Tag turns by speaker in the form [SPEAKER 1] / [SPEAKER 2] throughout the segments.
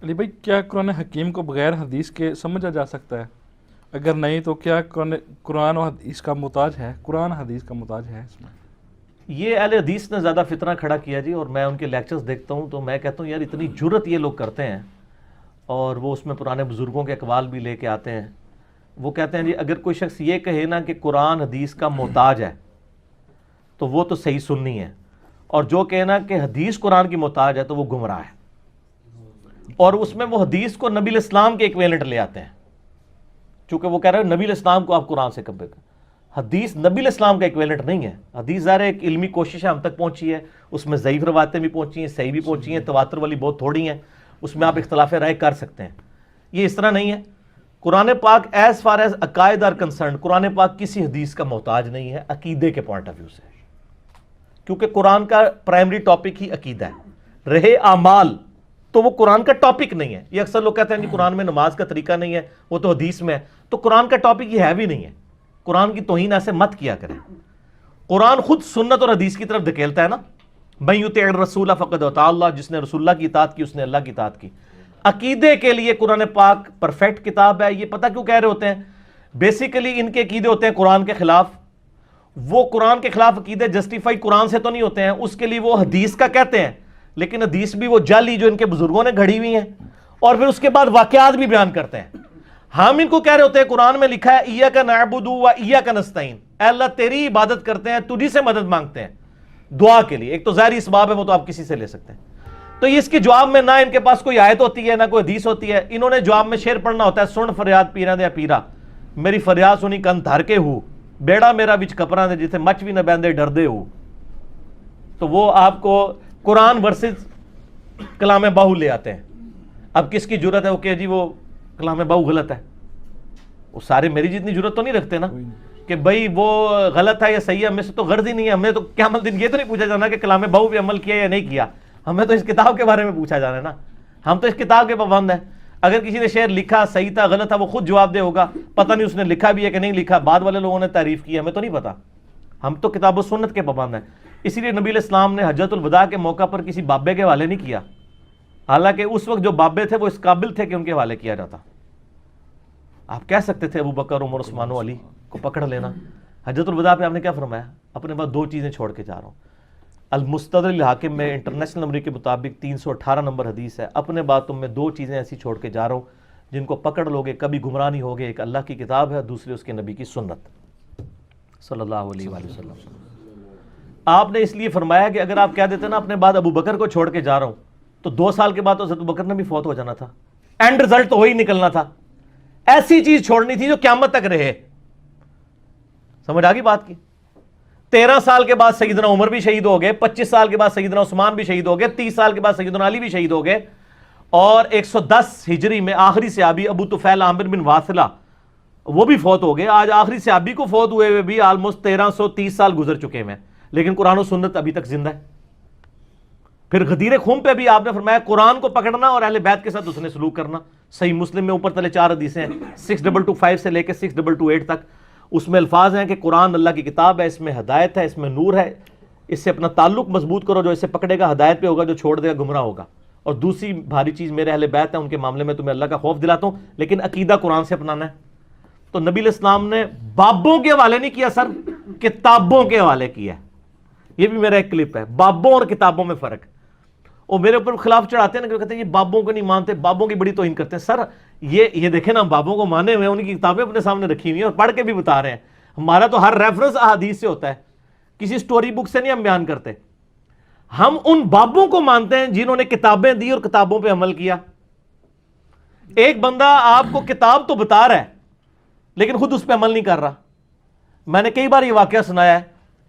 [SPEAKER 1] علی بھائی، کیا قرآن حکیم کو بغیر حدیث کے سمجھا جا سکتا ہے؟ اگر نہیں تو کیا قرآن و حدیث کا محتاج ہے؟ قرآن حدیث کا محتاج ہے اس میں؟
[SPEAKER 2] یہ اہل حدیث نے زیادہ فتنہ کھڑا کیا جی، اور میں ان کے لیکچرز دیکھتا ہوں تو میں کہتا ہوں یار اتنی جرت یہ لوگ کرتے ہیں، اور وہ اس میں پرانے بزرگوں کے اقوال بھی لے کے آتے ہیں۔ وہ کہتے ہیں جی اگر کوئی شخص یہ کہے نا کہ قرآن حدیث کا محتاج ہے تو وہ تو صحیح سنی ہے، اور جو کہنا کہ حدیث قرآن کی محتاج ہے تو وہ گمراہ ہے۔ اور اس میں وہ حدیث کو نبی الاسلام کے ایکویلنٹ لے آتے ہیں، چونکہ وہ کہہ رہے ہیں نبی الاسلام کو آپ قرآن سے کمپیئر کریں۔ حدیث نبی الاسلام کا ایکویلنٹ نہیں ہے۔ حدیث ظاہر ایک علمی کوشش ہے، ہم تک پہنچی ہے، اس میں ضعیف روایتیں بھی پہنچی ہیں، صحیح بھی پہنچی ہیں، تواتر والی بہت تھوڑی ہیں، اس میں آپ اختلاف رائے کر سکتے ہیں۔ یہ اس طرح نہیں ہے۔ قرآن پاک ایز فار ایز عقائد آر کنسرن، قرآن پاک کسی حدیث کا محتاج نہیں ہے عقیدے کے پوائنٹ آف ویو سے، کیونکہ قرآن کا پرائمری ٹاپک ہی عقیدہ ہے۔ رہے اعمال تو وہ قرآن کا ٹاپک نہیں ہے۔ یہ اکثر لوگ کہتے ہیں کہ قرآن میں نماز کا طریقہ نہیں ہے، وہ تو حدیث میں ہے، تو قرآن کا ٹاپک یہ ہے بھی نہیں ہے۔ قرآن کی توہین ایسے مت کیا کریں۔ قرآن خود سنت اور حدیث کی طرف دھکیلتا ہے نا، من یطع الرسول فقد اطاع اللہ، جس نے رسول اللہ کی اطاعت کی اس نے اللہ کی اطاعت کی۔ عقیدے کے لیے قرآن پاک پرفیکٹ کتاب ہے۔ یہ پتہ کیوں کہہ رہے ہوتے ہیں؟ بیسیکلی ان کے عقیدے ہوتے ہیں قرآن کے خلاف۔ وہ قرآن کے خلاف عقیدے جسٹیفائی قرآن سے تو نہیں ہوتے ہیں، اس کے لیے وہ حدیث کا کہتے ہیں، لیکن حدیث بھی وہ جعلی جو ان کے بزرگوں نے گھڑی ہوئی ہیں، اور پھر اس کے بعد واقعات بھی بیان کرتے ہیں۔ ہم ان کو کہہ رہے ہوتے ہیں قرآن میں لکھا ہے ایاک نعبد و ایاک نستعین، اے اللہ تیری عبادت کرتے ہیں، تجھی سے مدد مانگتے ہیں دعا کے لیے۔ ایک تو ظاہری اسباب ہے، وہ تو آپ کسی سے لے سکتے ہیں۔ تو اس کے جواب میں نہ ان کے پاس کوئی آیت ہوتی ہے نہ کوئی حدیث ہوتی ہے، انہوں نے جواب میں شعر پڑھنا ہوتا ہے، سن فریاد پیرا دیا پیرا، میری فریاد سنی کن دھر کے ہو، بیڑا میرا وچ کپڑا دے جتھے مچ بھی نہ بہندے ڈردے ہو۔ تو وہ آپ کو قرآن ورسز کلام باہو لے آتے ہیں۔ اب کس کی جرت ہے وہ کہ جی وہ کلام باہو غلط ہے؟ وہ سارے میری جتنی جرت تو نہیں رکھتے نا کہ بھئی وہ غلط ہے یا صحیح ہے، ہمیں سے تو غرض ہی نہیں ہے۔ ہمیں تو قیامت دن یہ تو نہیں پوچھا جانا کہ کلام باہو پہ عمل کیا یا نہیں کیا، ہمیں تو اس کتاب کے بارے میں پوچھا جانا ہے نا۔ ہم تو اس کتاب کے پابند ہیں۔ اگر کسی نے شعر لکھا صحیح تھا غلط تھا وہ خود جواب دے ہوگا، پتہ نہیں اس نے لکھا بھی ہے کہ نہیں لکھا، بعد والے لوگوں نے تعریف کی، ہمیں تو نہیں پتا۔ ہم تو کتاب و سنت کے پابند ہیں۔ اسی لیے نبی علیہ السلام نے حجۃ الوداع کے موقع پر کسی بابے کے حوالے نہیں کیا، حالانکہ اس وقت جو بابے تھے وہ اس قابل تھے کہ ان کے حوالے کیا جاتا۔ آپ کہہ سکتے تھے ابو بکر عمر عثمان و علی کو پکڑ لینا۔ حجۃ الوداع پہ آپ نے کیا فرمایا؟ اپنے پاس دو چیزیں چھوڑ کے جا رہا ہوں۔ المستدرک الحاکم میں انٹرنیشنل نمبر کے مطابق 318 نمبر حدیث ہے، اپنے بات تم میں دو چیزیں ایسی چھوڑ کے جا رہا ہوں جن کو پکڑ لوگے کبھی گمراہ نہیں ہوگے۔ ایک اللہ کی کتاب ہے، دوسری اس کے نبی کی سنت صلی اللہ علیہ وآلہ وسلم۔ آپ نے اس لیے فرمایا کہ اگر آپ کہہ دیتے نا اپنے بعد ابو بکر کو چھوڑ کے جا رہا ہوں، تو 2 سال کے بعد تو حضرت ابو بکر نے بھی فوت ہو جانا تھا، اینڈ رزلٹ تو وہی نکلنا تھا۔ ایسی چیز چھوڑنی تھی جو قیامت تک رہے۔ سمجھ آ گئی بات کی؟ 13 سال کے بعد سیدنا عمر بھی شہید ہو گئے، 25 سال کے بعد سیدنا عثمان بھی شہید ہو گئے، 30 سال کے بعد سیدنا علی بھی شہید ہو گئے، اور 110 ہجری میں آخری صحابی ابو طفیل عامر بن واصلہ وہ بھی فوت ہو گئے۔ آج آخری صحابی کو فوت ہوئے ہوئے بھی آلموسٹ 1330 سال گزر چکے ہیں، لیکن قرآن و سنت ابھی تک زندہ ہے۔ پھر غدیر خم پہ بھی آپ نے فرمایا قرآن کو پکڑنا اور اہل بیت کے ساتھ اس نے سلوک کرنا۔ صحیح مسلم میں اوپر تلے 4 حدیثیں ہیں، 6225 سے لے کے 6228 تک۔ اس میں الفاظ ہیں کہ قرآن اللہ کی کتاب ہے، اس میں ہدایت ہے، اس میں نور ہے، اس سے اپنا تعلق مضبوط کرو، جو اسے پکڑے گا ہدایت پہ ہوگا، جو چھوڑ دے گا گمراہ ہوگا۔ اور دوسری بھاری چیز میرے اہل بیت ہے، ان کے معاملے میں تمہیں اللہ کا خوف دلاتا ہوں، لیکن عقیدہ قرآن سے اپنانا ہے۔ تو نبی علیہ السلام نے بابوں کے حوالے نہیں کیا سر، کتابوں کے حوالے کیا ہے۔ یہ بھی میرا ایک کلپ ہے، بابوں اور کتابوں میں فرق۔ اور میرے اوپر خلاف چڑھاتے ہیں نا کہ کہتے ہیں یہ بابوں کو نہیں مانتے، بابوں کی بڑی توہین کرتے ہیں۔ سر یہ دیکھیں نا، بابوں کو مانے ہوئے، ان کی کتابیں اپنے سامنے رکھی ہوئی ہیں اور پڑھ کے بھی بتا رہے ہیں۔ ہمارا تو ہر ریفرنس احادیث سے ہوتا ہے، کسی سٹوری بک سے نہیں ہم بیان کرتے۔ ہم ان بابوں کو مانتے ہیں جنہوں نے کتابیں دی اور کتابوں پہ عمل کیا۔ ایک بندہ آپ کو کتاب تو بتا رہا ہے لیکن خود اس پہ عمل نہیں کر رہا۔ میں نے کئی بار یہ واقعہ سنایا ہے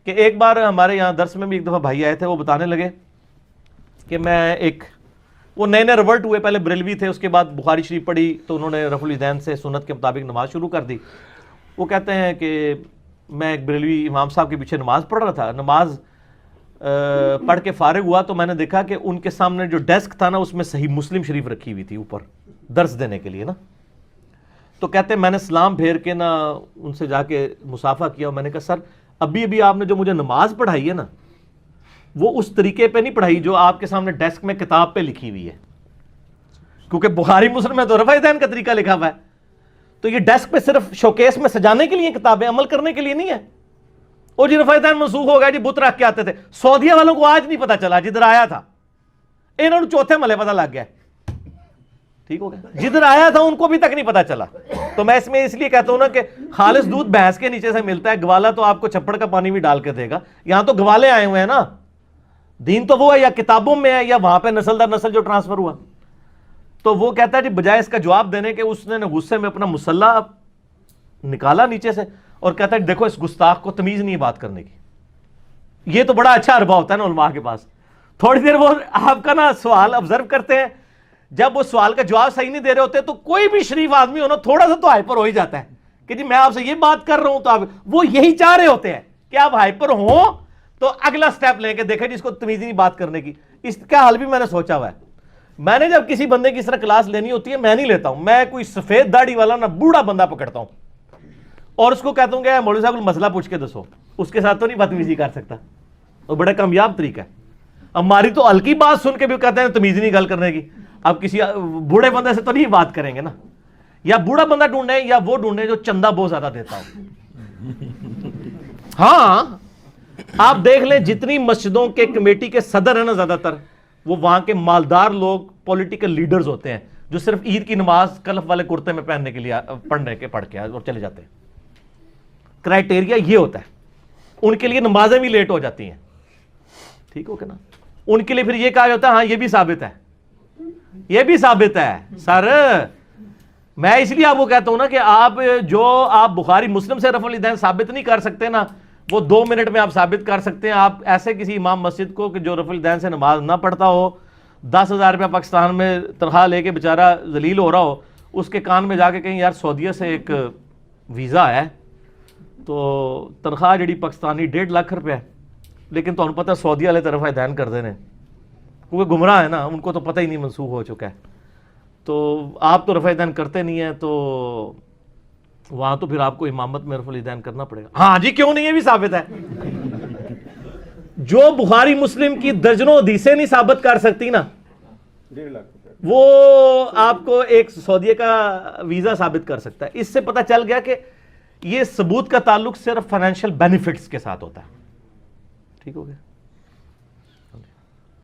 [SPEAKER 2] کہ ایک بار ہمارے یہاں درس میں بھی ایک دفعہ بھائی آئے تھے، وہ بتانے لگے کہ میں وہ نئے ریورٹ ہوئے، پہلے بریلوی تھے، اس کے بعد بخاری شریف پڑھی تو انہوں نے رفع الیدین سے سنت کے مطابق نماز شروع کر دی۔ وہ کہتے ہیں کہ میں ایک بریلوی امام صاحب کے پیچھے نماز پڑھ رہا تھا، نماز پڑھ کے فارغ ہوا تو میں نے دیکھا کہ ان کے سامنے جو ڈیسک تھا نا اس میں صحیح مسلم شریف رکھی ہوئی تھی اوپر درس دینے کے لیے نا۔ تو کہتے ہیں میں نے سلام پھیر کے نا ان سے جا کے مصافحہ کیا، اور میں نے کہا سر ابھی آپ نے جو مجھے نماز پڑھائی ہے نا وہ اس طریقے پہ نہیں پڑھائی جو آپ کے سامنے ڈیسک میں کتاب پہ لکھی ہوئی ہے۔ کیونکہ بخاری مسلم میں تو رفع دین کا طریقہ لکھا ہوا ہے. تو یہ ڈیسک پہ صرف شوکیس میں سجانے کے لیے کتابیں، عمل کرنے کے لیے نہیں ہے. اور جی رفع دین منسوخ ہو گیا جی، بت رکھ کے آتے تھے. سعودیہ والوں کو آج نہیں پتا چلا، جدھر آیا تھا انہوں نے چوتھے ملے پتا لگ گیا. ٹھیک ہو گیا، جدھر آیا تھا ان کو بھی تک نہیں پتا چلا. تو میں اس لیے کہتا ہوں نا کہ خالص دودھ بھینس کے نیچے سے ملتا ہے، گوالا تو آپ کو چھپڑ کا پانی بھی ڈال کے دے گا. یہاں تو گوالے آئے ہوئے ہیں نا. دین تو وہ ہے یا کتابوں میں ہے یا وہاں پہ نسل در نسل جو ٹرانسفر ہوا. تو وہ کہتا ہے جی بجائے اس کا جواب دینے کے اس نے غصے میں اپنا مسلح نکالا نیچے سے اور کہتا ہے دیکھو اس گستاخ کو تمیز نہیں بات کرنے کی. یہ تو بڑا اچھا عربہ ہوتا ہے نا علماء کے پاس. تھوڑی دیر وہ آپ کا نا سوال آبزرو کرتے ہیں، جب وہ سوال کا جواب صحیح نہیں دے رہے ہوتے تو کوئی بھی شریف آدمی ہونا تھوڑا سا تو ہائپر ہو ہی جاتا ہے کہ جی میں آپ سے یہ بات کر رہا ہوں. تو آپ وہ یہی چاہ رہے ہوتے ہیں کہ آپ ہائپر ہوں تو اگلا سٹیپ لیں کہ دیکھیں جس کو تمیز نہیں بات کرنے کی. اس کا حل بھی میں نے سوچا ہوا ہے. میں نے جب کسی بندے کی اس طرح کلاس لینی ہوتی ہے میں نہیں لیتا ہوں، میں کوئی سفید داڑھی والا نہ بوڑھا بندہ پکڑتا ہوں اور اس کو کہتا ہوں کہ مولوی صاحب مسئلہ پوچھ کے دسو. اس کے ساتھ تو نہیں بدتمیزی کر سکتا. اور بڑا کامیاب طریقہ ہے. ہماری تو ہلکی بات سن کے بھی کہتے ہیں تمیز نہیں گل کرنے کی. اب کسی بوڑھے بندے سے تو نہیں بات کریں گے نا. یا بوڑھا بندہ ڈھونڈیں یا وہ ڈھونڈیں جو چندہ بہت زیادہ دیتا ہو. ہاں آپ دیکھ لیں جتنی مسجدوں کے کمیٹی کے صدر ہیں نا زیادہ تر وہ وہاں کے مالدار لوگ پولیٹیکل لیڈرز ہوتے ہیں جو صرف عید کی نماز کلف والے کرتے میں پہننے کے لیے پڑھ کے اور چلے جاتے ہیں. کرائٹیریا یہ ہوتا ہے. ان کے لیے نمازیں بھی لیٹ ہو جاتی ہیں. ٹھیک ہو کہ نا. ان کے لیے پھر یہ کہا جاتا ہے ہاں یہ بھی ثابت ہے، یہ بھی ثابت ہے. سر میں اس لیے آپ کو کہتا ہوں نا کہ آپ بخاری مسلم سے رفع الیدین ثابت نہیں کر سکتے نا، وہ 2 منٹ میں آپ ثابت کر سکتے ہیں. آپ ایسے کسی امام مسجد کو کہ جو رفع الیدین سے نماز نہ پڑھتا ہو، 10,000 روپیہ پاکستان میں تنخواہ لے کے بیچارہ ذلیل ہو رہا ہو، اس کے کان میں جا کے کہیں یار سعودیہ سے ایک ویزا ہے تو تنخواہ جڑی پاکستانی 1.5 لاکھ روپے ہے، لیکن تو پتہ سعودیہ والے طرف دین کر دینے کیونکہ گمراہ ہے نا، ان کو تو پتہ ہی نہیں منسوخ ہو چکا ہے. تو آپ تو رفع دین کرتے نہیں ہیں تو وہاں تو پھر آپ کو امامت میں رفع الیدین کرنا پڑے گا. ہاں جی کیوں نہیں، یہ بھی ثابت ہے. جو بخاری مسلم کی درجنوں حدیثیں نہیں ثابت کر سکتی نا،
[SPEAKER 3] 1.5 لاکھ
[SPEAKER 2] وہ آپ کو ایک سعودیہ کا ویزا ثابت کر سکتا ہے. اس سے پتہ چل گیا کہ یہ ثبوت کا تعلق صرف فائنینشیل بینیفٹس کے ساتھ ہوتا ہے. ٹھیک ہو گیا.